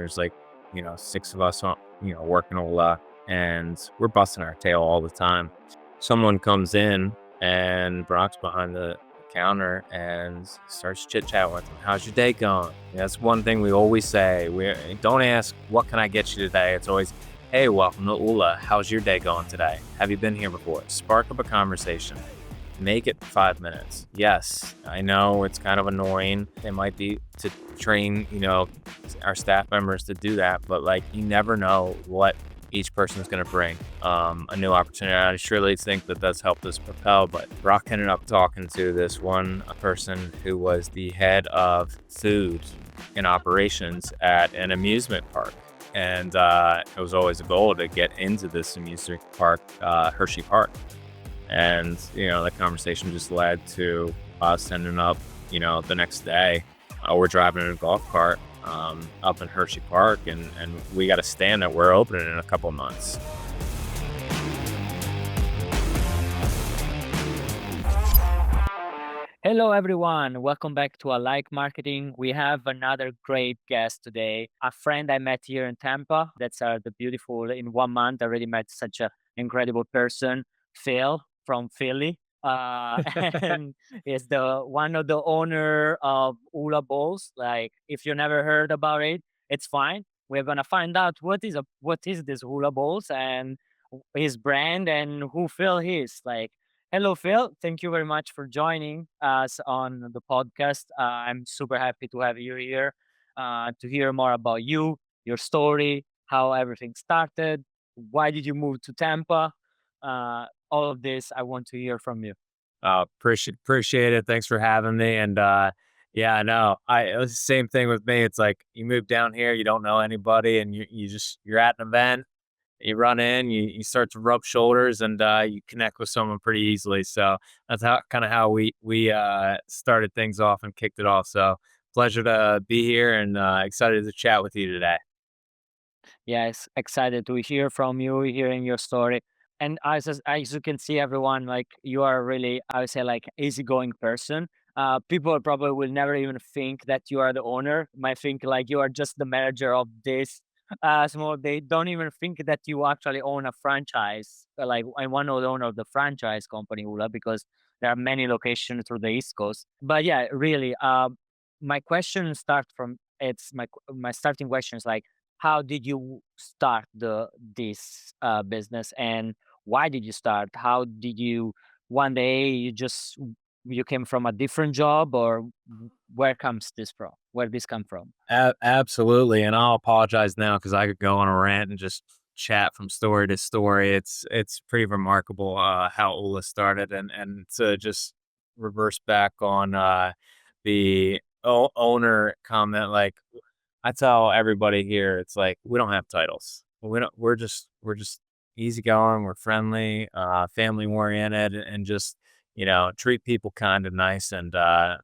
There's like, six of us on, working Oola, and we're busting our tail all the time. Someone comes in and Brock's behind the counter and starts chit chatting with him. How's your day going? That's one thing we always say. We don't ask, what can I get you today? It's always, hey, welcome to Oola. How's your day going today? Have you been here before? Spark up a conversation. Make it 5 minutes. Yes, I know it's kind of annoying. It might be to train, our staff members to do that, but like you never know what each person is going to bring a new opportunity. I surely think that that's helped us propel. But Brock ended up talking to this one person who was the head of food and operations at an amusement park. And it was always a goal to get into this amusement park, Hershey Park. And, the conversation just led to us ending up, the next day, we're driving in a golf cart up in Hershey Park, and we got a stand that we're opening in a couple of months. Hello, everyone. Welcome back to I Like Marketing. We have another great guest today, a friend I met here in Tampa. That's the beautiful, in 1 month, I already met such an incredible person, Phil from Philly. And is the one of the owner of Oola Bowls. Like, if you never heard about it, it's fine. We're gonna find out what is this Oola Bowls and his brand and who Phil is. Like, hello, Phil. Thank you very much for joining us on the podcast. I'm super happy to have you here to hear more about you, your story, how everything started, why did you move to Tampa? All of this, I want to hear from you. Appreciate it. Thanks for having me. And yeah, I know. It was the same thing with me. It's like you move down here, you don't know anybody, and you're at an event, you run in, you start to rub shoulders, and you connect with someone pretty easily. So that's how we started things off and kicked it off. So pleasure to be here, and excited to chat with you today. Yes, excited to hear from you, hearing your story. And as you can see, everyone, like you are really, I would say, like easygoing person. People probably will never even think that you are the owner. Might think like you are just the manager of this small. They don't even think that you actually own a franchise. Like I'm one of the owner of the franchise company Ula, because there are many locations through the East Coast. But yeah, really, my question start from it's my starting question is like, how did you start this business, and why did you start? How did you one day you came from a different job, or where comes this from? Where this come from? Absolutely, and I'll apologize now because I could go on a rant and just chat from story to story. It's pretty remarkable how Ula started, and to just reverse back on the owner comment. Like I tell everybody here, it's like we don't have titles. We don't. We're just easygoing. We're friendly, family oriented, and just treat people kind of nice. And of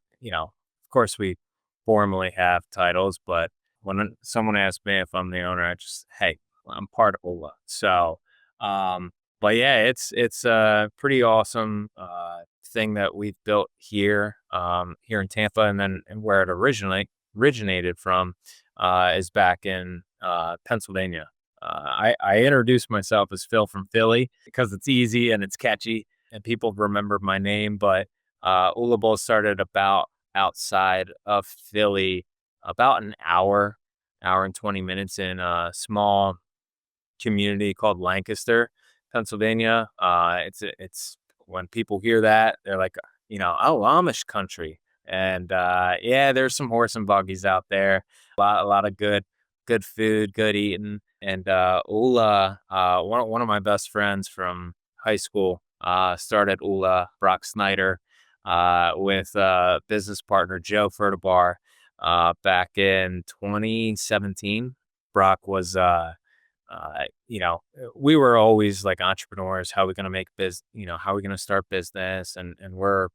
course we formally have titles, but when someone asks me if I'm the owner, I just, hey, I'm part of Ola. So, but yeah, it's a pretty awesome thing that we've built here in Tampa, and then and where it originally originated from is back in Pennsylvania. I introduced myself as Phil from Philly because it's easy and it's catchy and people remember my name. But Oola Bowl started about outside of Philly, about an hour and 20 minutes in a small community called Lancaster, Pennsylvania. It's when people hear that, they're like, oh, Amish country. And yeah, there's some horse and buggies out there. A lot of good food, good eating. And Ula, one of my best friends from high school, started Ula, Brock Snyder, with business partner Joe Furtabar back in 2017. Brock was we were always like entrepreneurs. How are we going to how are we going to start business? And we're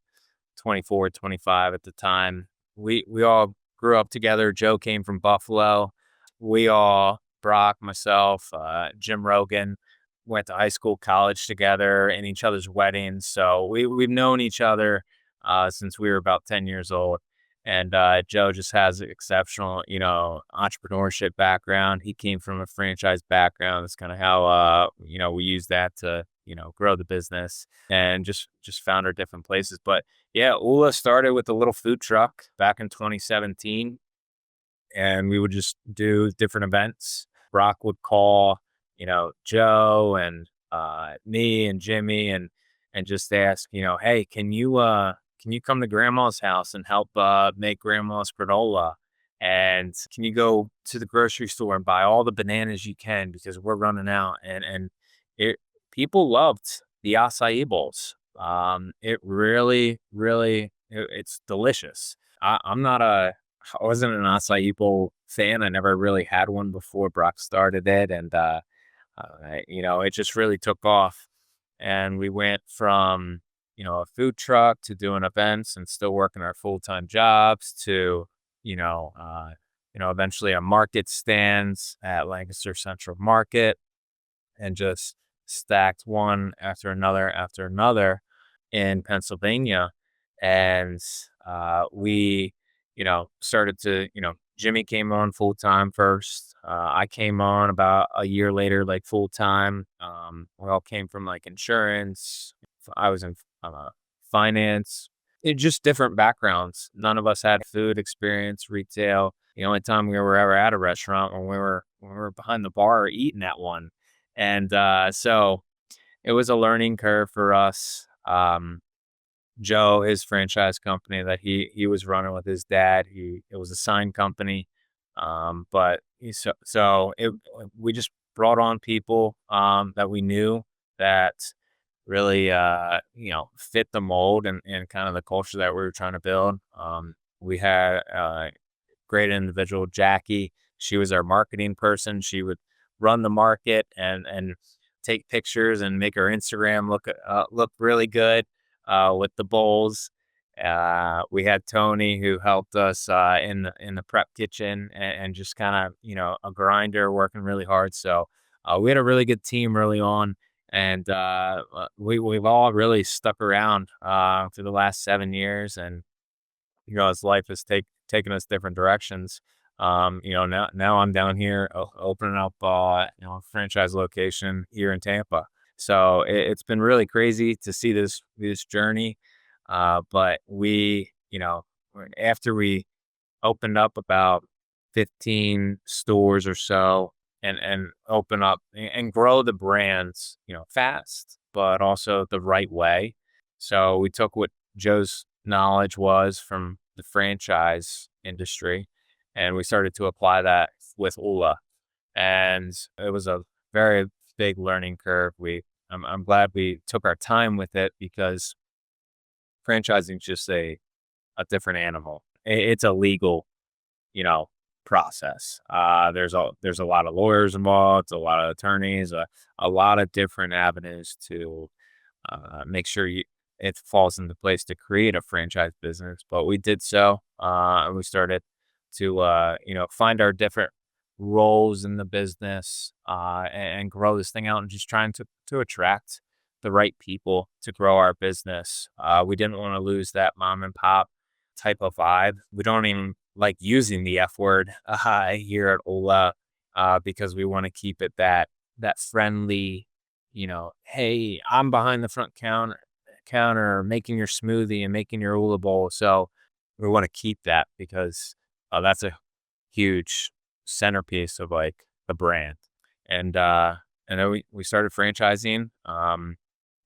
24, 25 at the time. We all grew up together. Joe came from Buffalo. We all, Brock, myself, Jim Rogan, went to high school, college together, in each other's weddings. So we've known each other since we were about 10 years old. And Joe just has an exceptional, entrepreneurship background. He came from a franchise background. That's kind of how we use that to grow the business and just found our different places. But yeah, Ula started with a little food truck back in 2017, and we would just do different events. Brock would call, Joe and me and Jimmy and just ask, hey, can you come to grandma's house and help make grandma's granola? And can you go to the grocery store and buy all the bananas you can because we're running out? And it people loved the acai bowls. It really, really, it's delicious. I wasn't an acai bowl fan. I never really had one before Brock started it, and it just really took off. And we went from a food truck to doing events and still working our full time jobs to you know uh, eventually a market stands at Lancaster Central Market and just stacked one after another in Pennsylvania. And we, started to, Jimmy came on full time first. I came on about a year later, like full time. We all came from like insurance. I was in finance. Just different backgrounds. None of us had food experience, retail. The only time we were ever at a restaurant when we were behind the bar eating at one. And so it was a learning curve for us. Joe, his franchise company that he was running with his dad, it was a sign company. But we just brought on people that we knew that really fit the mold and kind of the culture that we were trying to build. We had great individual, Jackie. She was our marketing person. She would run the market and take pictures and make our Instagram look really good with the bowls. We had Tony who helped us in the prep kitchen and just kind of a grinder working really hard. So we had a really good team early on, and we've all really stuck around for the last 7 years. And as life has taken us different directions. Now I'm down here opening up, a franchise location here in Tampa. So it's been really crazy to see this journey. But after we opened up about 15 stores or so and open up and grow the brands, fast, but also the right way. So we took what Joe's knowledge was from the franchise industry and we started to apply that with Oola. And it was a very big learning curve. I'm glad we took our time with it because franchising is just a different animal. It's a legal you know, process. There's a lot of lawyers involved, a lot of attorneys, a lot of different avenues to make sure it falls into place to create a franchise business. But we did so, and we started to find our different roles in the business and grow this thing out and just trying to attract the right people to grow our business. We didn't want to lose that mom and pop type of vibe. We don't even like using the F word here at Ola because we want to keep it that friendly, hey, I'm behind the front counter making your smoothie and making your Oola Bowl. So we want to keep that because that's a huge centerpiece of like the brand. And then we started franchising.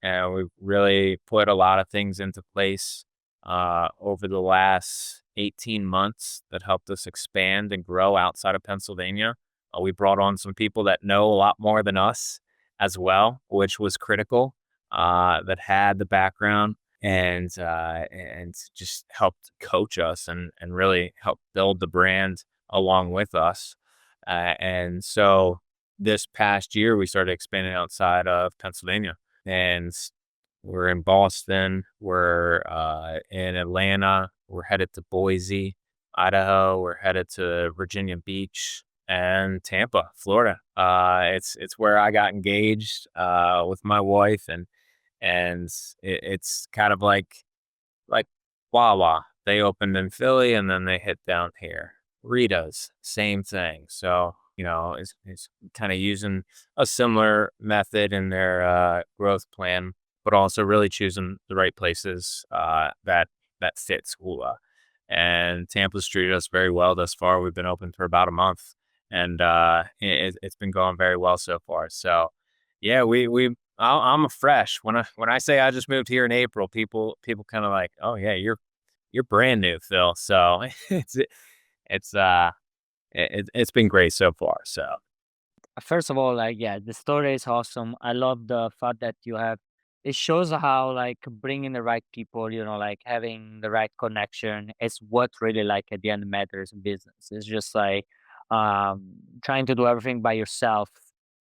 And we really put a lot of things into place over the last 18 months that helped us expand and grow outside of Pennsylvania. We brought on some people that know a lot more than us as well, which was critical, that had the background and just helped coach us and really help build the brand along with us. And so this past year, we started expanding outside of Pennsylvania. And we're in Boston. We're in Atlanta. We're headed to Boise, Idaho. We're headed to Virginia Beach and Tampa, Florida. It's where I got engaged with my wife, and it's kind of like Wawa. they opened in Philly and then they hit down here. Rita's, same thing. So, is kind of using a similar method in their growth plan, but also really choosing the right places that fit Oola. And Tampa's treated us very well thus far. We've been open for about a month, and it's been going very well so far. So, yeah, I'm a fresh. When I say I just moved here in April, people kind of like, oh yeah, you're brand new, Phil. So it's it's been great so far. So First of all, like, yeah, the story is awesome. I love the fact that you have it shows how like bringing the right people, like having the right connection is what really like at the end matters in business. It's just like trying to do everything by yourself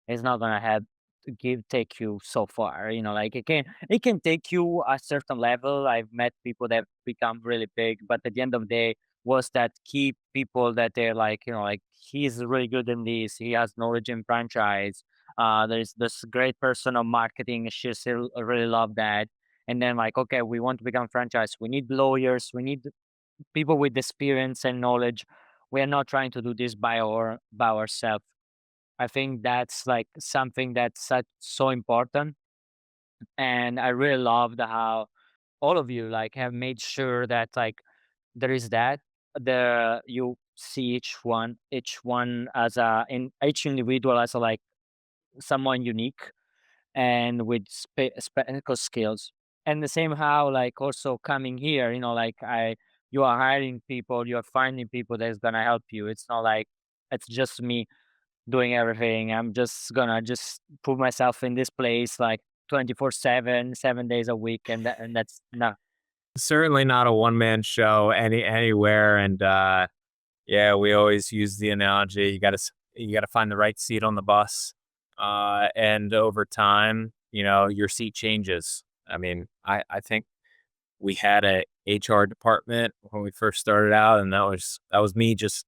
is not gonna have to take you so far. Like it can take you a certain level. I've met people that become really big, but at the end of the day, was that key people that they're like, like he's really good in this, he has knowledge in franchise. There's this great person on marketing, she still really love that. And then like, okay, we want to become franchise. We need lawyers, we need people with experience and knowledge. We are not trying to do this by ourselves. I think that's like something that's so important. And I really loved how all of you like have made sure that like there is that you see each one as each individual as a, like someone unique and with special skills. And the same how like also coming here, like you are hiring people, you are finding people that's gonna help you. It's not like it's just me doing everything. I'm just gonna just put myself in this place like 24/7, 7 days a week, and that's not. certainly not a one man show anywhere. And yeah, we always use the analogy you got to find the right seat on the bus. And over time, your seat changes. I mean, I think we had a HR department when we first started out, and that was me just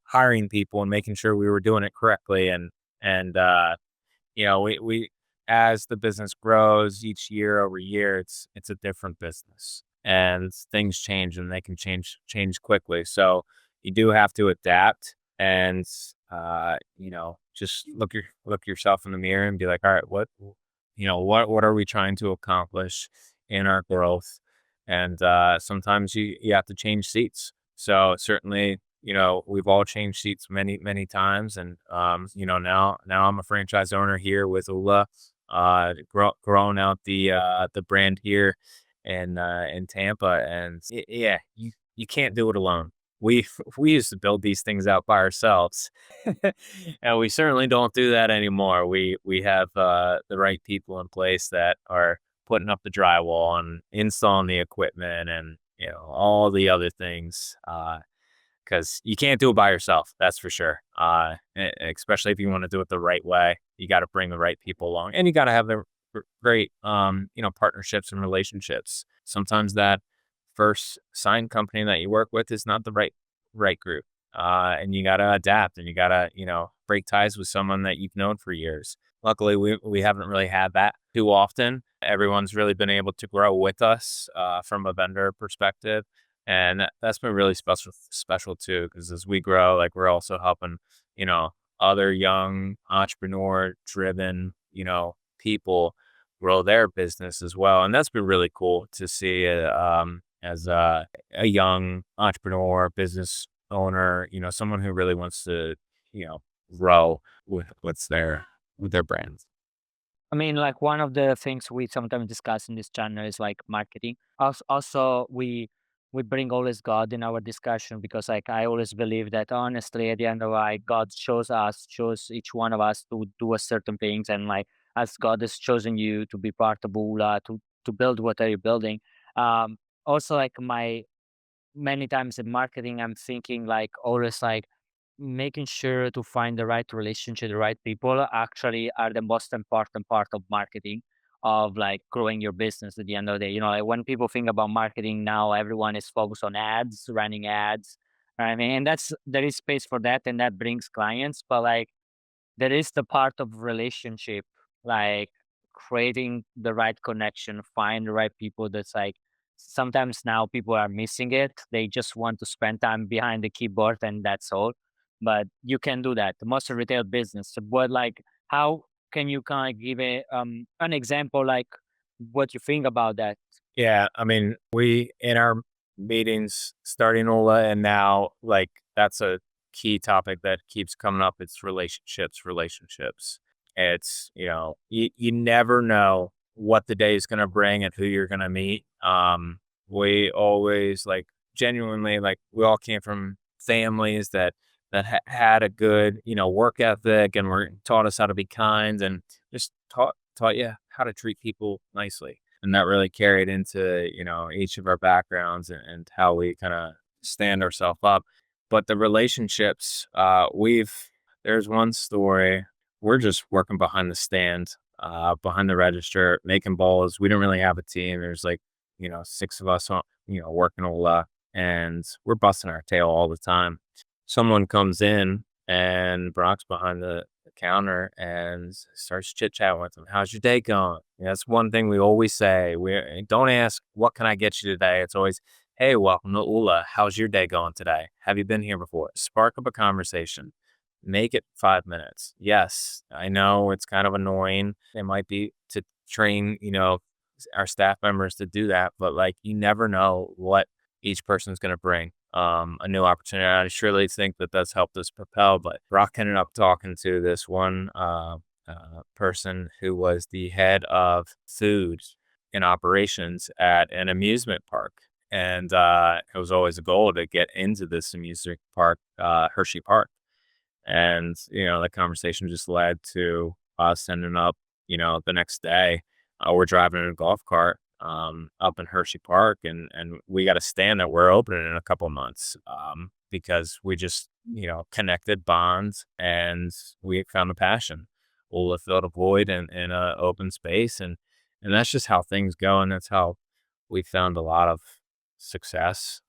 hiring people and making sure we were doing it correctly. And we as the business grows each year over year, it's a different business, and things change, and they can change quickly. So you do have to adapt, and just look yourself in the mirror and be like, all right, what are we trying to accomplish in our growth? And sometimes you have to change seats. So certainly, we've all changed seats many times. And now I'm a franchise owner here with Oola, growing out the brand here in Tampa. And yeah, you can't do it alone. We we used to build these things out by ourselves, and we certainly don't do that anymore. We have the right people in place that are putting up the drywall and installing the equipment and all the other things. Because you can't do it by yourself, that's for sure. Especially if you want to do it the right way, you got to bring the right people along, and you got to have the great, partnerships and relationships. Sometimes that first sign company that you work with is not the right group, and you got to adapt, and you got to break ties with someone that you've known for years. Luckily, we haven't really had that too often. Everyone's really been able to grow with us from a vendor perspective, and that's been really special too, because as we grow, like, we're also helping, you know, other young entrepreneur driven, people grow their business as well. And that's been really cool to see as a young entrepreneur, business owner, someone who really wants to, you know, grow with their brands. I mean, like one of the things we sometimes discuss in this channel is like marketing. Also, we bring always God in our discussion because like I always believe that honestly, at the end of the day, God chose each one of us to do a certain things, and like as God has chosen you to be part of Bula to build what are you building. Also, like my many times in marketing, I'm thinking like always like making sure to find the right relationship, the right people actually are the most important part of marketing of like growing your business at the end of the day. Like when people think about marketing now, everyone is focused on ads, running ads. Right? I mean, and there is space for that and that brings clients, but like there is the part of relationship, like creating the right connection, find the right people that's like sometimes now people are missing it. They just want to spend time behind the keyboard and that's all. But you can do that. Most of retail business. But like, how can you kind of give an example, like what you think about that? Yeah, I mean, we in our meetings starting Ola and now, like that's a key topic that keeps coming up. It's relationships, relationships. It's, you never know what the day is going to bring and who you're going to meet. We always like genuinely like we all came from families that had a good, work ethic and were taught us how to be kind and just taught you how to treat people nicely, and that really carried into, each of our backgrounds and how we kind of stand ourselves up. But the relationships, we've there's one story. We're just working behind the stand, behind the register, making balls. We don't really have a team. There's like, six of us on, working a lot, and we're busting our tail all the time. Someone comes in and Brock's behind the counter and starts chit chatting with him. How's your day going? That's one thing we always say. We don't ask, what can I get you today? It's always, hey, welcome to Oola. How's your day going today? Have you been here before? Spark up a conversation. Make it 5 minutes. Yes, I know it's kind of annoying. It might be to train, our staff members to do that, but like you never know what each person's going to bring, a new opportunity. I surely think that that's helped us propel. But Brock ended up talking to this one person who was the head of food and operations at an amusement park. And it was always a goal to get into this amusement park, Hershey Park. And, the conversation just led to us ending up, the next day, we're driving in a golf cart up in Hershey Park, and we got a stand that we're opening in a couple months, because we just, connected bonds and we found a passion. Ola filled a void in a open space, and that's just how things go, and that's how we found a lot of success.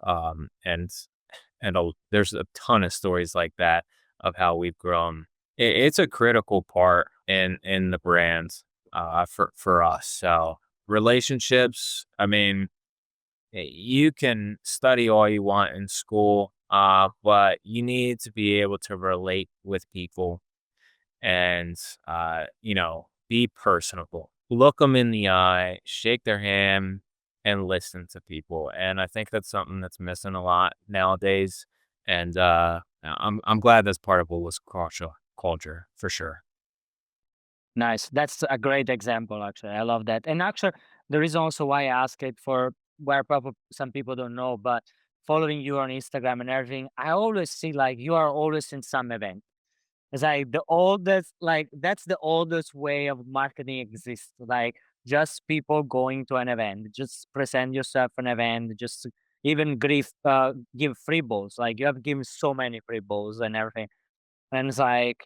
There's a ton of stories like that of how we've grown. It's a critical part in the brands, for us. So relationships, I mean, you can study all you want in school, but you need to be able to relate with people and, be personable. Look them in the eye, shake their hand, and listen to people. And I think that's something that's missing a lot nowadays. And I'm glad that's part of what was culture for sure. Nice. That's a great example, actually. I love that. And actually, the reason also why I ask it for where probably some people don't know, but following you on Instagram and everything, I always see like you are always in some event. It's like the oldest, like that's the oldest way of marketing exists. Like just people going to an event, just present yourself an event, just even give free balls. Like you have given so many free balls and everything. And it's like,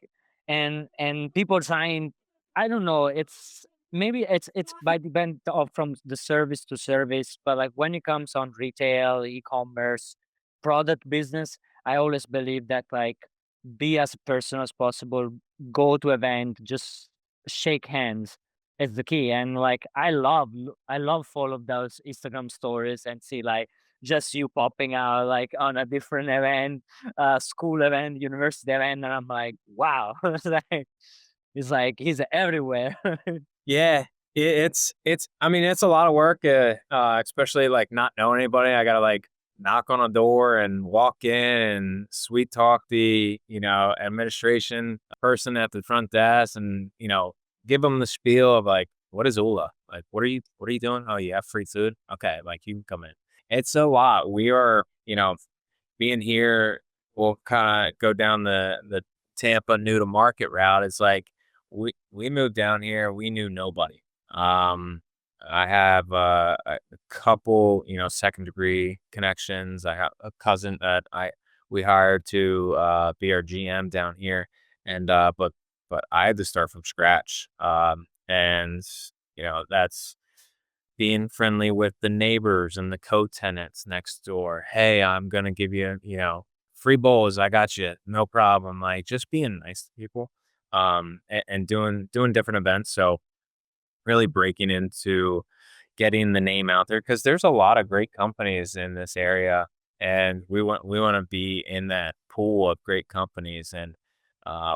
and people trying, I don't know, it's maybe it's by depend of from the service to service, but like when it comes on retail, e-commerce, product business, I always believe that like be as personal as possible, go to event, just shake hands is the key. And like I love follow those Instagram stories and see like just you popping out like on a different event, school event, university event, and I'm like, wow, it's like he's everywhere. Yeah, it's I mean, it's a lot of work, especially, like, not knowing anybody. I gotta, like, knock on a door and walk in and sweet talk the, administration person at the front desk and, give them the spiel of, like, "What is Oola? Like, what are you doing? Oh, you have free food? Okay, like, you can come in." It's a lot. We are, being here, we'll kinda go down the Tampa new to market route. It's like we moved down here, we knew nobody. Um, I have, a couple, second degree connections. I have a cousin that I we hired to, be our GM down here, and, but I had to start from scratch, and, that's being friendly with the neighbors and the co-tenants next door. "Hey, I'm gonna give you, free bowls. I got you. No problem." Like, just being nice to people, and doing different events. So, really breaking into, getting the name out there because there's a lot of great companies in this area, and we want to be in that pool of great companies. And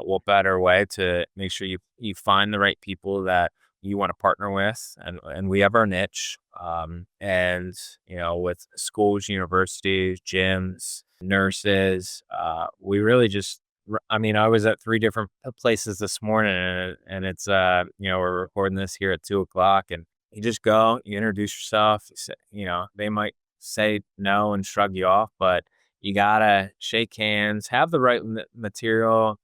what better way to make sure you find the right people that you want to partner with, and we have our niche. And with schools, universities, gyms, nurses, we really just I mean, I was at 3 different places this morning, and it's, we're recording this here at 2 o'clock, and you just go, you introduce yourself, they might say no and shrug you off, but you gotta shake hands, have the right material,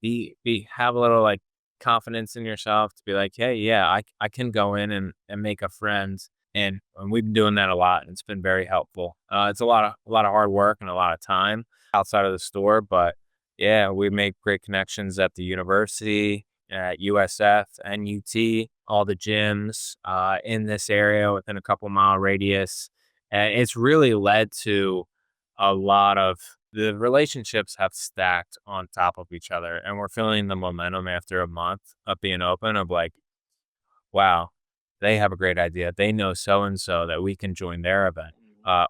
have a little, like, confidence in yourself to be like, "Hey, yeah, I can go in and make a friend," and we've been doing that a lot, and it's been very helpful. It's a lot of hard work and a lot of time outside of the store, but yeah, we make great connections at the university, at USF and UT, all the gyms in this area within a couple mile radius. And it's really led to a lot of the relationships have stacked on top of each other. And we're feeling the momentum after a month of being open of like, wow, they have a great idea. They know so and so that we can join their event.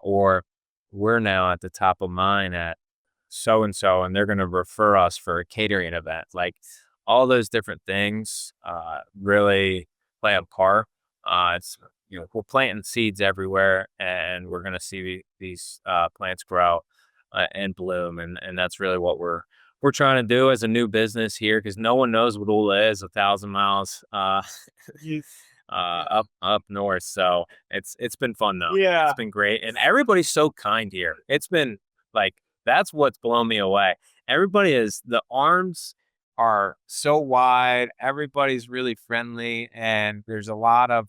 Or we're now at the top of mind at so and so, and they're going to refer us for a catering event. Like all those different things really play a part. It's we're planting seeds everywhere, and we're going to see these plants grow and bloom, and that's really what we're trying to do as a new business here because no one knows what Oola is 1,000 miles up north. So it's been fun though. Yeah. It's been great, and everybody's so kind here. It's been like that's what's blown me away. Everybody is the arms are so wide. Everybody's really friendly, and there's a lot of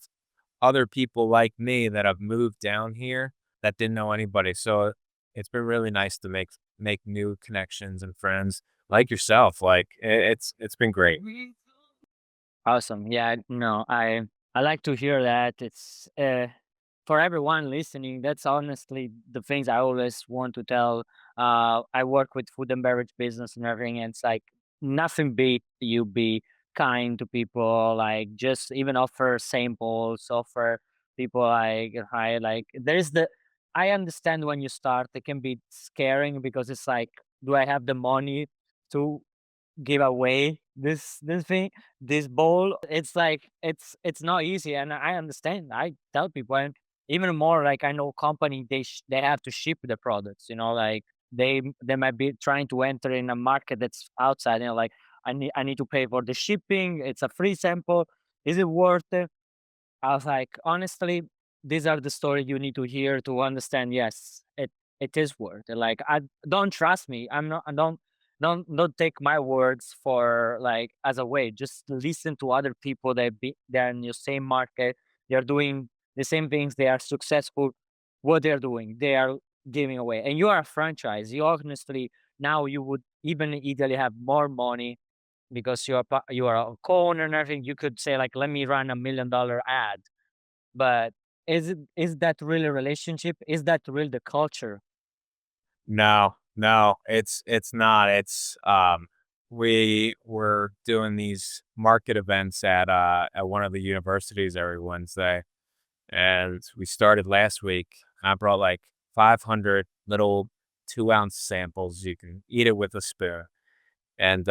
other people like me that have moved down here that didn't know anybody. So it's been really nice to make new connections and friends like yourself. Like it's been great. Awesome. Yeah, no, I like to hear that. It's for everyone listening, that's honestly the things I always want to tell. I work with food and beverage business and everything, and it's like nothing beat you be kind to people, like just even offer samples, offer people like hi, like there's the I understand when you start, it can be scaring because it's like, do I have the money to give away this thing, this bowl? It's like it's not easy, and I understand. I tell people, and even more like I know company they have to ship the products. Like they might be trying to enter in a market that's outside. Like I need to pay for the shipping. It's a free sample. Is it worth it? I was like, honestly, these are the stories you need to hear to understand. Yes, it is worth it. Like, I don't trust me. I'm not. I don't take my words for like as a way. Just listen to other people they're in your same market. They're doing the same things. They are successful. What they're doing, they are giving away. And you are a franchise. You honestly now you would even easily have more money because you are a co-owner and everything. You could say like, let me run $1 million ad. But is that really a relationship? Is that really the culture? No, no, it's not. It's we were doing these market events at one of the universities every Wednesday, and we started last week. I brought like 500 little 2-ounce samples. You can eat it with a spoon, and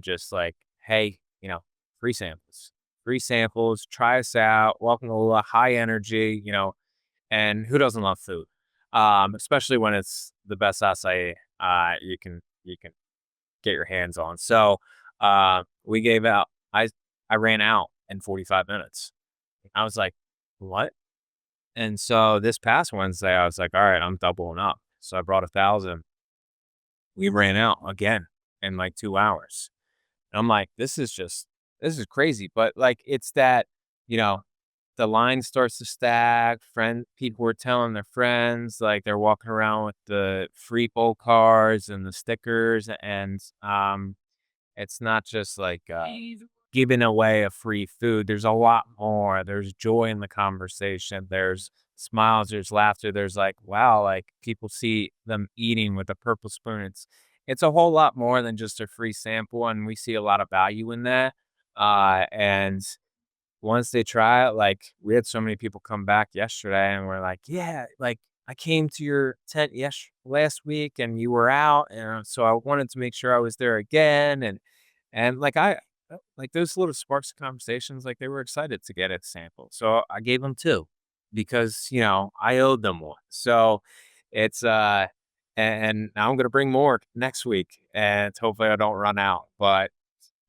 just like, hey, free samples. Try us out. Welcome to a high energy. And who doesn't love food? Especially when it's the best acai you can get your hands on. So we gave out. I ran out in 45 minutes. I was like, what? And so this past Wednesday, I was like, all right, I'm doubling up. So I brought 1,000. We ran out again in like 2 hours. And I'm like, this is crazy. But like, it's that you know the line starts to stack. People were telling their friends, like they're walking around with the free bowl cards and the stickers, and it's not just like giving away a free food. There's a lot more. There's joy in the conversation. There's smiles. There's laughter. There's like, wow, like people see them eating with a purple spoon. It's a whole lot more than just a free sample, and we see a lot of value in that. And once they try it, like, we had so many people come back yesterday and we're like, "Yeah, like, I came to your tent last week and you were out, and so I wanted to make sure I was there again," and, like, like, those little sparks of conversations, like, they were excited to get a sample, so I gave them 2 because, I owed them 1. So, it's, and now I'm gonna bring more next week, and hopefully I don't run out, but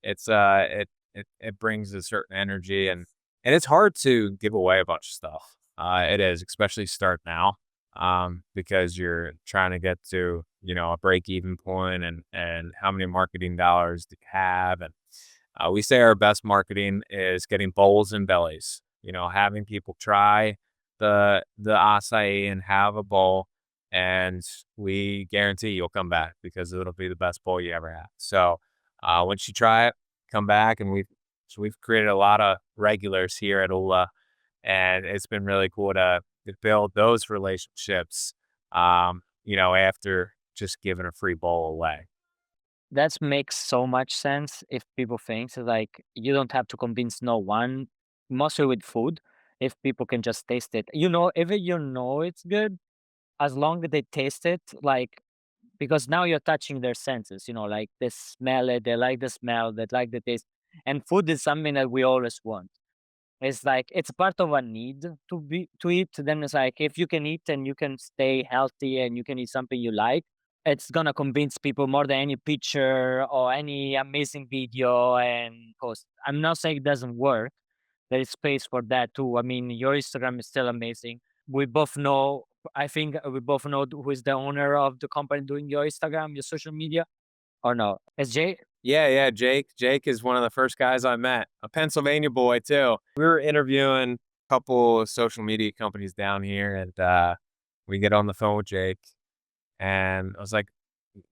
it brings a certain energy, and it's hard to give away a bunch of stuff. It is, especially start now, because you're trying to get to, a break even point, and how many marketing dollars do you have? And we say our best marketing is getting bowls and bellies, having people try the acai and have a bowl, and we guarantee you'll come back because it'll be the best bowl you ever had. So once you try it, come back, and we've created a lot of regulars here at Oola, and it's been really cool to build those relationships. After just giving a free bowl away. That makes so much sense if people think so, like you don't have to convince no one, mostly with food. If people can just taste it, if it's good, as long as they taste it, like because now you're touching their senses, like they smell it, they like the smell, they like the taste. And food is something that we always want. It's like it's part of a need to eat. Then it's like if you can eat and you can stay healthy and you can eat something you like, it's gonna convince people more than any picture or any amazing video and post. I'm not saying it doesn't work. There is space for that too. I mean, your Instagram is still amazing. We both know. I think we both know who is the owner of the company doing your Instagram, your social media, or no? It's Jay. Yeah, yeah, Jake. Jake is one of the first guys I met, a Pennsylvania boy too. We were interviewing a couple of social media companies down here, and we get on the phone with Jake, and I was like,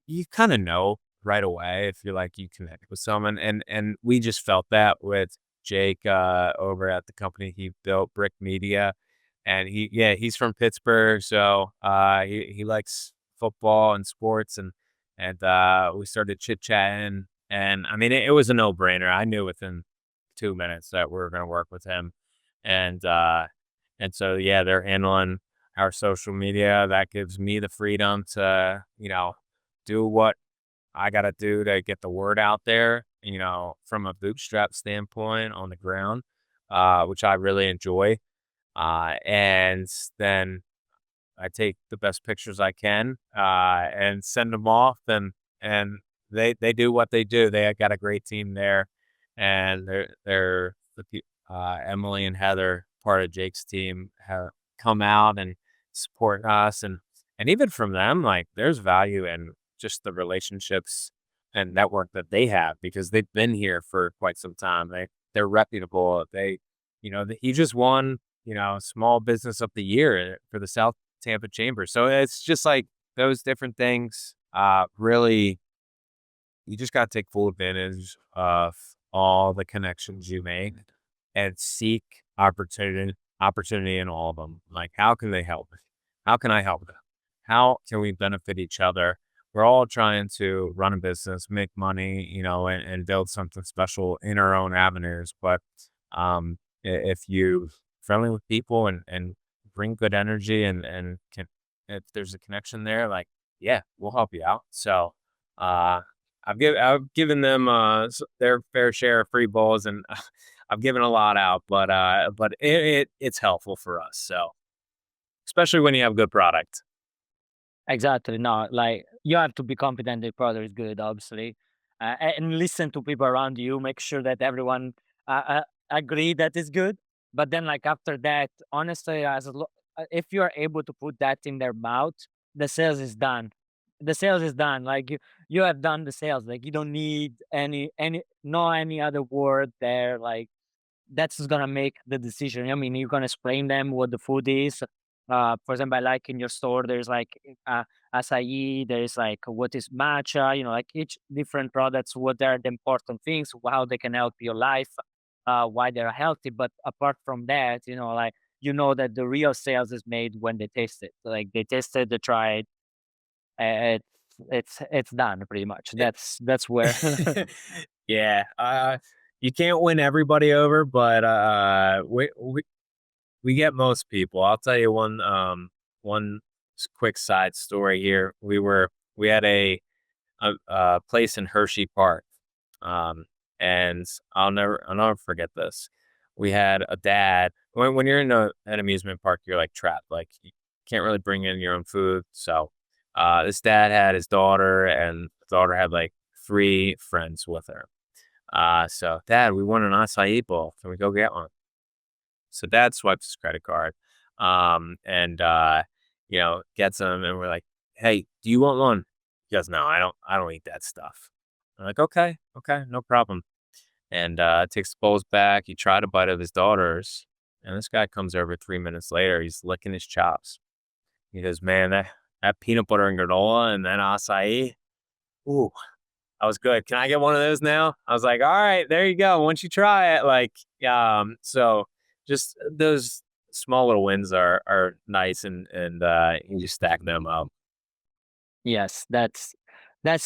you kind of know right away if you're like you connect with someone, and we just felt that with Jake over at the company he built, Brick Media, and he's from Pittsburgh, so he likes football and sports, and we started chit chatting, and I mean it was a no brainer. I knew within 2 minutes that we were going to work with him, and and so yeah, they're handling our social media. That gives me the freedom to do what I gotta do to get the word out there, from a bootstrap standpoint on the ground, which I really enjoy. And then I take the best pictures I can, and send them off, and they do what they do. They got a great team there, and Emily and Heather, part of Jake's team, have come out and support us, and even from them, like there's value in just the relationships and network that they have because they've been here for quite some time. They're reputable. He just won, small business of the year for the South Tampa Chamber. So it's just like those different things. Really, you just got to take full advantage of all the connections you make and seek opportunity in all of them. Like, how can they help? How can I help them? How can we benefit each other? We're all trying to run a business, make money, and build something special in our own avenues. But if you friendly with people and bring good energy and can, if there's a connection there, like, yeah, we'll help you out. So, uh, I've given them their fair share of free bowls, and I've given a lot out, but it's helpful for us. So especially when you have good product. Exactly. No, like you have to be confident the product is good, obviously, and listen to people around you. Make sure that everyone agree that it's good. But then, like after that, honestly, if you are able to put that in their mouth, the sales is done. The sales is done. Like you have done the sales. Like you don't need any other word there. Like that's just gonna make the decision. I mean, you're gonna explain them what the food is. For example, like in your store, there's like acai, there's like what is matcha, like each different products, what are the important things, how they can help your life, why they're healthy. But apart from that, like that the real sales is made when they taste it. Like they taste it, they try it, it's done pretty much. It- That's where yeah. you can't win everybody over, but we get most people. I'll tell you one quick side story here. We had a place in Hershey Park, um, and I'll never forget this. We had a dad. When you're in an amusement park, you're like trapped. Like you can't really bring in your own food. So this dad had his daughter, and the daughter had like three friends with her. So dad, we want an acai bowl. Can we go get one? So dad swipes his credit card, and gets them, and we're like, "Hey, do you want one?" He goes, "No, I don't eat that stuff." I'm like, "Okay, okay, no problem." And takes the bowls back. He tried a bite of his daughter's, and this guy comes over 3 minutes later. He's licking his chops. He goes, "Man, that peanut butter and granola and then acai, ooh, that was good. Can I get one of those now?" I was like, "All right, there you go. Once you try it, like, so just those small little wins are nice, and you just stack them up. Yes, that's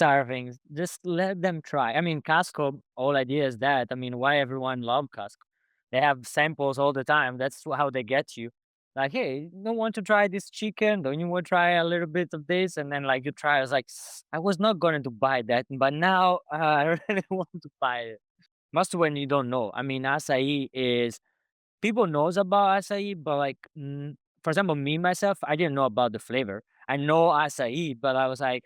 our thing. Just let them try. I mean, Costco, whole idea is that. I mean, why everyone love Costco? They have samples all the time. That's how they get you. Like, hey, you don't want to try this chicken? Don't you want to try a little bit of this? And then like you try, I was like, I was not going to buy that, but now I really want to buy it. Must when you don't know. I mean, acai is people knows about acai, but like, for example, me myself, I didn't know about the flavor. I know acai, but I was like,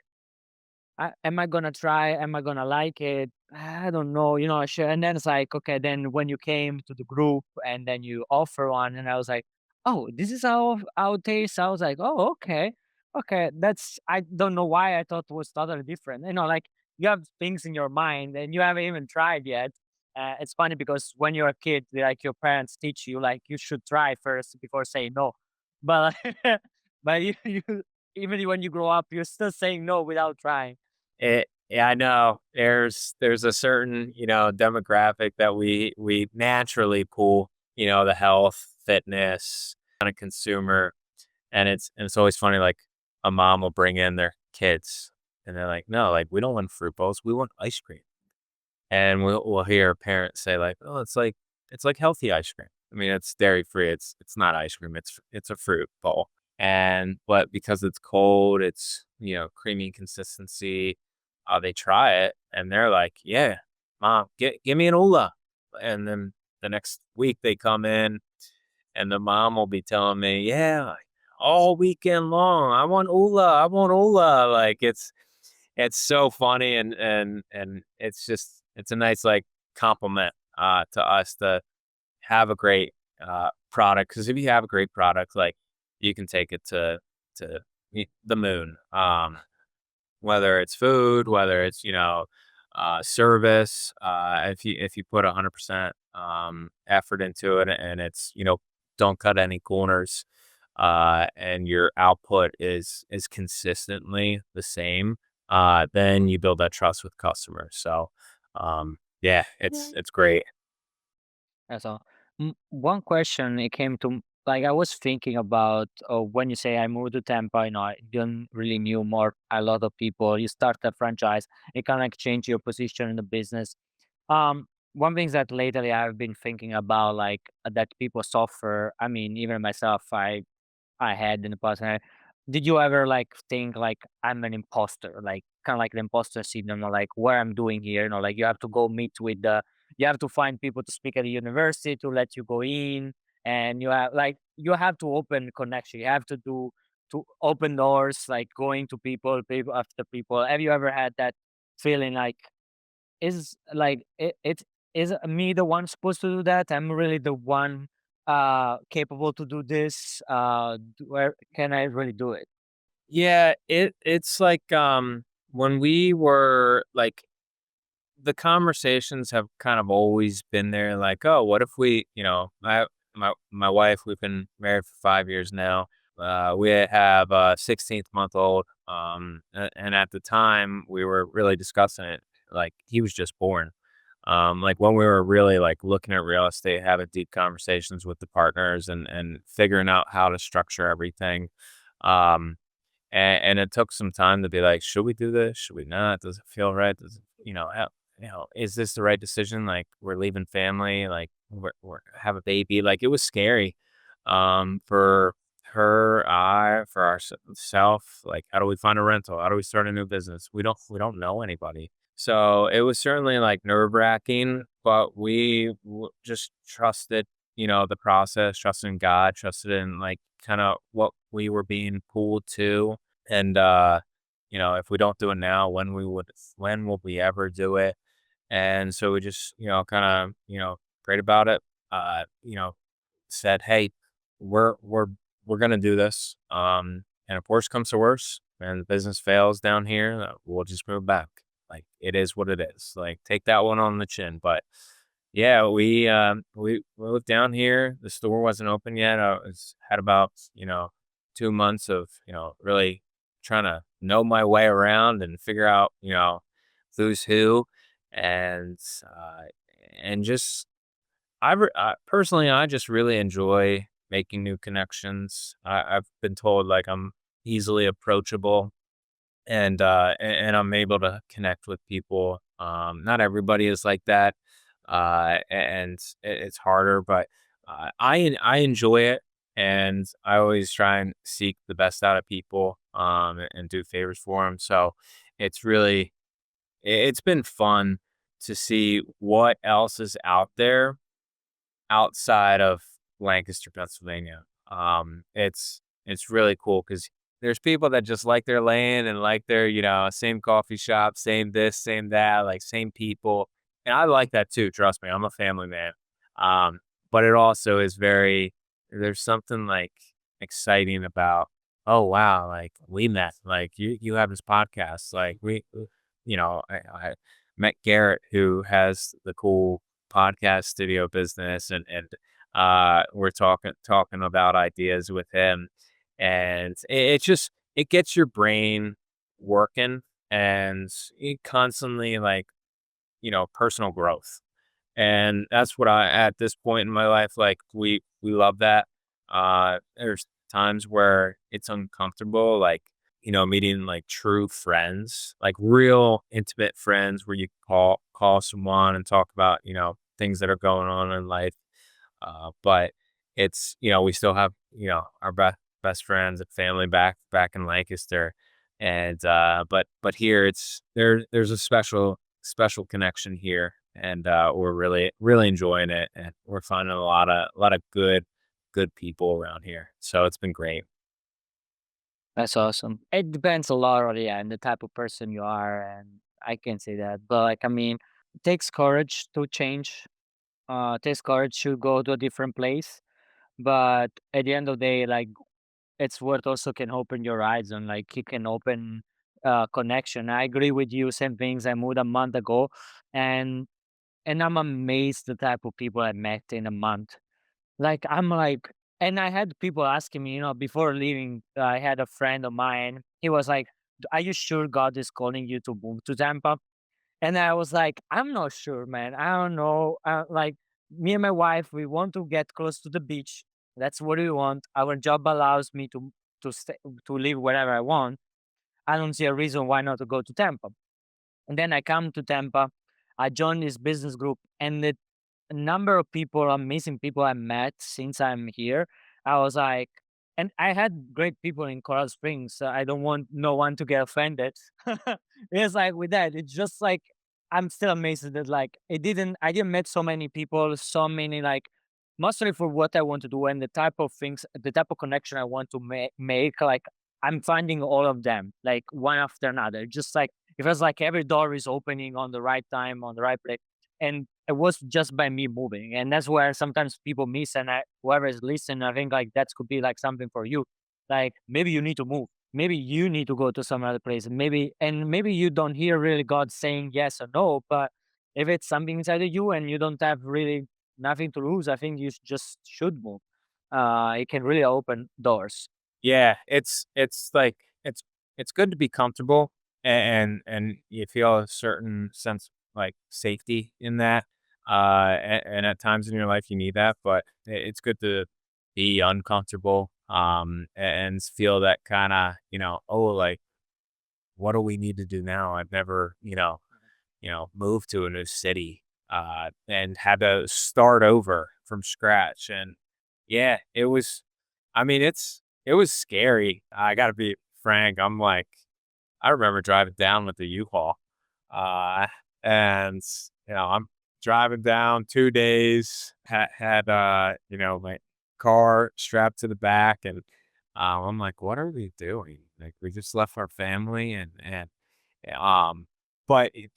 am I gonna try? Am I gonna like it? I don't know, sure. And then it's like, okay, then when you came to the group and then you offer one, and I was like, oh, this is how it tastes. I was like, oh, okay, okay. That's I don't know why I thought it was totally different. Like you have things in your mind and you haven't even tried yet. It's funny because when you're a kid, like your parents teach you, like you should try first before saying no. But but you even when you grow up, you're still saying no without trying. Yeah, I know. There's a certain, demographic that we naturally pull, the health, fitness kind of consumer. And it's always funny, like a mom will bring in their kids and they're like, "No, like we don't want fruit bowls, we want ice cream." And we'll hear a parent say like, "Oh, it's like healthy ice cream." I mean, it's dairy free. It's not ice cream. It's a fruit bowl. And but because it's cold, it's creamy consistency. They try it and they're like, "Yeah, mom, give me an Oola." And then the next week they come in and the mom will be telling me, "Yeah, all weekend long, I want Oola, I want Oola." Like it's so funny, and it's a nice like compliment to us to have a great product, because if you have a great product, like you can take it to the moon. Whether it's food, whether it's service, if you put 100% effort into it, and it's don't cut any corners, and your output is consistently the same, then you build that trust with customers. So, yeah, it's great. That's all. One question it came to like I was thinking about when you say I moved to Tampa, I didn't really knew more a lot of people. You start a franchise, it kind of like change your position in the business. One thing that lately I've been thinking about, like that people suffer. I mean, even myself, I had in the past. Did you ever like think like I'm an imposter, like kind of like the imposter syndrome, or like what I'm doing here? Like you have to go meet with you have to find people to speak at the university to let you go in, and you have to open connection. You have to do to open doors, like going to people after people. Have you ever had that feeling like is like it is me the one supposed to do that? I'm really the one capable to do this. Where can I really do it? Yeah, it's like when we were like the conversations have kind of always been there, like, oh, what if we, my wife, we've been married for 5 years now. We have a 16th month old. And at the time we were really discussing it, like he was just born. Like when we were really like looking at real estate, having deep conversations with the partners and figuring out how to structure everything. Um, and it took some time to be like, should we do this? Should we not? Does it feel right? Does it, is this the right decision? Like, we're leaving family, like, we're have a baby. Like, it was scary, for her, for ourself. Like, how do we find a rental? How do we start a new business? We don't know anybody. So it was certainly like nerve wracking, but we just trusted, the process, trusted in God, trusted in like kind of what we were being pulled to. And, if we don't do it now, when will we ever do it? And so we just, kind of, prayed about it. You know, said, "Hey, we're we're gonna do this. And if worse comes to worse, and the business fails down here, we'll just move back. Like it is what it is. Like take that one on the chin." But yeah, we moved down here. The store wasn't open yet. Had about 2 months of really trying to know my way around and figure out who's who, and uh, and just personally, I just really enjoy making new connections. I've been told like I'm easily approachable, and I'm able to connect with people. Not everybody is like that, and it's harder, but I enjoy it, and I always try and seek the best out of people, and do favors for them. So it's really it's been fun to see what else is out there outside of Lancaster, Pennsylvania. It's really cool because there's people that just like their lane and like their, same coffee shop, same this, same that, like same people. And I like that too. Trust me, I'm a family man. Um, but it also is there's something like exciting about, oh wow, like we met, like you have this podcast, like I met Garrett who has the cool podcast studio business, and we're talking about ideas with him, and it just it gets your brain working, and it constantly like personal growth. And that's what I at this point in my life, like, we love that. There's times where it's uncomfortable, like, meeting, like, true friends, like, real intimate friends where you call someone and talk about, things that are going on in life. But it's we still have, our best friends and family back in Lancaster, and, but here there's a special connection here, and, we're really enjoying it, and we're finding a lot of good people around here, so it's been great. That's awesome. It depends a lot on, yeah, and the type of person you are, and I can say that. But like, I mean, it takes courage to change. It takes courage to go to a different place. But at the end of the day, like, it's what also can open your eyes and like it can open connection. I agree with you. Same things. I moved a month ago, and I'm amazed the type of people I met in a month. Like, I'm like, and I had people asking me, before leaving, I had a friend of mine. He was like, "Are you sure God is calling you to move to Tampa?" And I was like, "I'm not sure, man. I don't know. Like, me and my wife, we want to get close to the beach. That's what we want. Our job allows me to stay, to live wherever I want. I don't see a reason why not to go to Tampa." And then I come to Tampa. I joined this business group, and the number of people, amazing people I met since I'm here, I was like, and I had great people in Coral Springs. So I don't want no one to get offended. It's like with that, it's just like I'm still amazed that like I didn't met so many people, so many like mostly for what I want to do and the type of things, the type of connection I want to make. Like I'm finding all of them like one after another. Just like it feels like every door is opening on the right time, on the right place. And it was just by me moving. And that's where sometimes people miss. And whoever is listening, I think like that could be like something for you. Like maybe you need to move. Maybe you need to go to some other place. Maybe you don't hear really God saying yes or no. But if it's something inside of you and you don't have really nothing to lose, I think you just should move. It can really open doors. Yeah, it's like it's good to be comfortable, and you feel a certain sense of, like, safety in that, and at times in your life you need that, but it's good to be uncomfortable, and feel that kinda, "Oh, like, what do we need to do now? I've never," move to a new city, and had to start over from scratch. And yeah, it was scary. I got to be frank. I remember driving down with the U-Haul, uh, and I'm driving down 2 days. My car strapped to the back, and I'm like, "What are we doing? Like, we just left our family, um,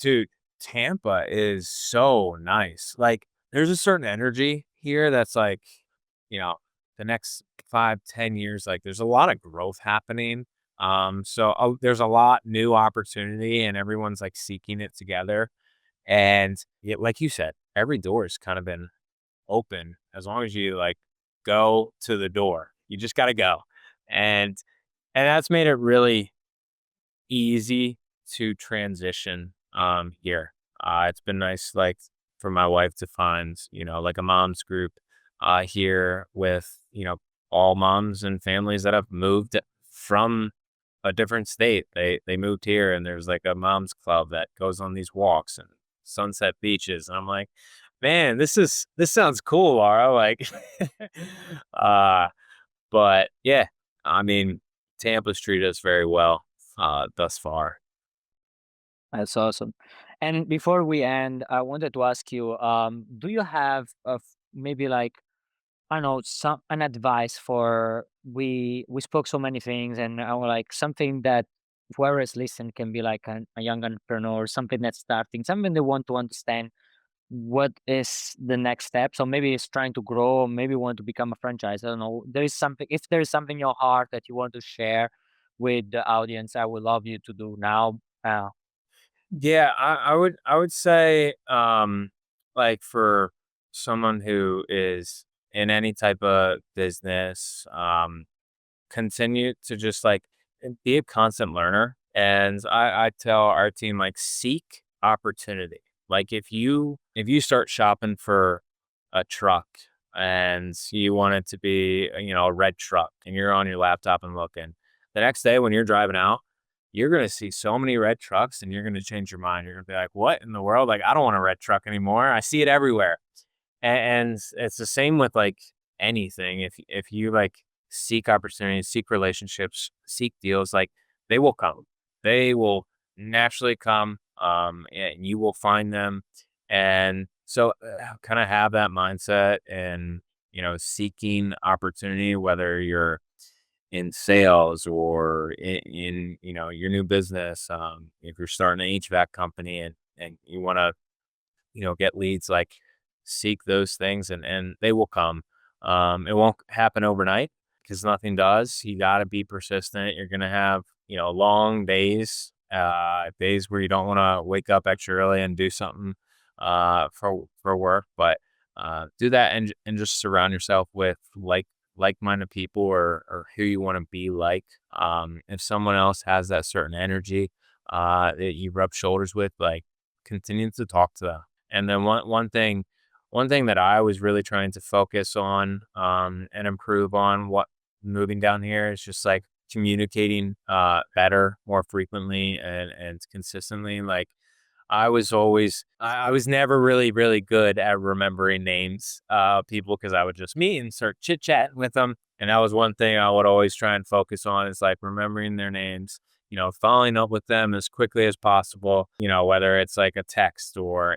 dude, Tampa is so nice. Like, there's a certain energy here that's like, you know, the next 5, 10 years, like there's a lot of growth happening. There's a lot new opportunity and everyone's like seeking it together. And yeah, like you said, every door has kind of been open as long as you like go to the door. You just gotta go. And that's made it really easy to transition, here. It's been nice, like, for my wife to find, like a mom's group, here with, all moms and families that have moved from a different state. They moved here and there's like a mom's club that goes on these walks and sunset beaches. And I'm like, man, this sounds cool, Laura. Like, uh, but yeah, I mean, Tampa's treated us very well, thus far. That's awesome. And before we end, I wanted to ask you, do you have maybe like, I don't know, some an advice for we spoke so many things, and I would like something that whoever is listening can be like a young entrepreneur, something that's starting, something they want to understand what is the next step. So maybe it's trying to grow, maybe want to become a franchise. I don't know. There is something, if there is something in your heart that you want to share with the audience, I would love you to do now. Yeah, I would say, like for someone who is in any type of business, continue to just like be a constant learner. And I tell our team like seek opportunity. Like if you start shopping for a truck and you want it to be a red truck and you're on your laptop and looking, the next day when you're driving out, you're gonna see so many red trucks and you're gonna change your mind. You're gonna be like, what in the world? Like I don't want a red truck anymore. I see it everywhere. And it's the same with, like, anything. If you, like, seek opportunities, seek relationships, seek deals, like, they will come. They will naturally come, and you will find them. And so, kinda have that mindset and, seeking opportunity, whether you're in sales or in your new business, if you're starting an HVAC company and you wanna get leads, like seek those things and they will come. It won't happen overnight because nothing does. You got to be persistent. You're going to have, long days, days where you don't want to wake up extra early and do something, for work, but, do that and just surround yourself with like-minded people or who you want to be like. If someone else has that certain energy, that you rub shoulders with, like continue to talk to them. And then one thing that I was really trying to focus on, and improve on what moving down here is just like communicating, better, more frequently and consistently. Like I was never really good at remembering names, people because I would just meet and start chit chatting with them. And that was one thing I would always try and focus on is like remembering their names, following up with them as quickly as possible, whether it's like a text or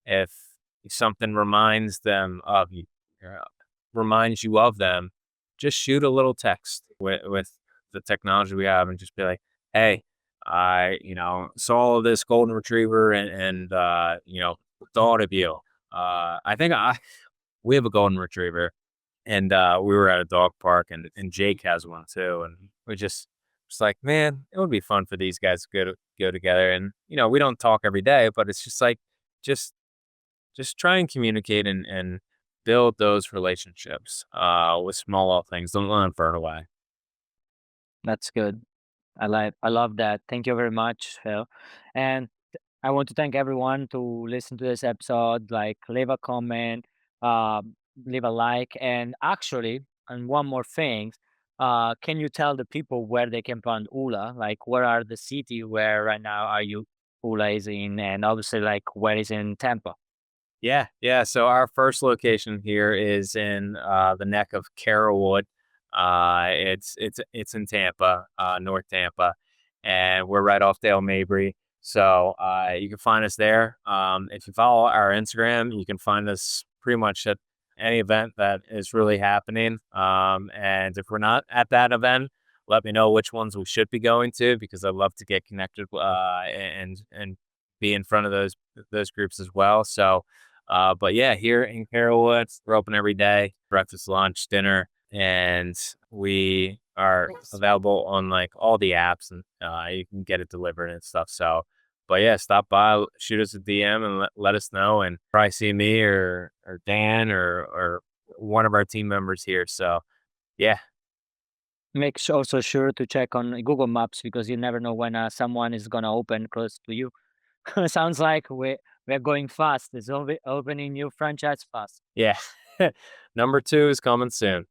if something reminds them of you, uh, reminds you of them, just shoot a little text with the technology we have and just be like, "Hey, I, saw this golden retriever and thought of you." I think we have a golden retriever and we were at a dog park and Jake has one too. And we just like, man, it would be fun for these guys to go together. And, we don't talk every day, but it's just like, just just try and communicate and build those relationships with small little things. Don't let them burn away. That's good. I love that. Thank you very much, Phil. And I want to thank everyone to listen to this episode. Like, leave a comment, leave a like, and actually, and one more thing, can you tell the people where they can find Ula? Like, where are the city? Where right now are you? Oola is in, and obviously like where is in Tampa. Yeah, yeah. So our first location here is in the neck of Carrollwood. It's in Tampa, North Tampa, and we're right off Dale Mabry. So you can find us there. If you follow our Instagram, you can find us pretty much at any event that is really happening. And if we're not at that event, let me know which ones we should be going to because I'd love to get connected and be in front of those groups as well. So but yeah, here in Carrollwood, we're open every day, breakfast, lunch, dinner, and we are available on like all the apps and you can get it delivered and stuff. So, but yeah, stop by, shoot us a DM and let us know and probably see me or Dan or one of our team members here. So yeah, Also sure to check on Google Maps because you never know when someone is gonna open close to you. Sounds like we're going fast. It's opening new franchise fast. yeah. Number two is coming soon.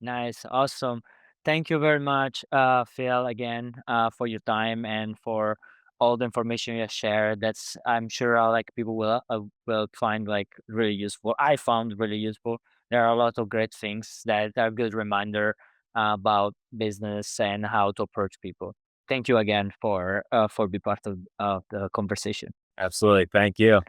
Nice, awesome. Thank you very much, Phil, again, for your time and for all the information you shared. That's I'm sure like people will find like really useful. I found really useful. There are a lot of great things that are good reminder about business and how to approach people. Thank you again for be part of the conversation. Absolutely. Thank you.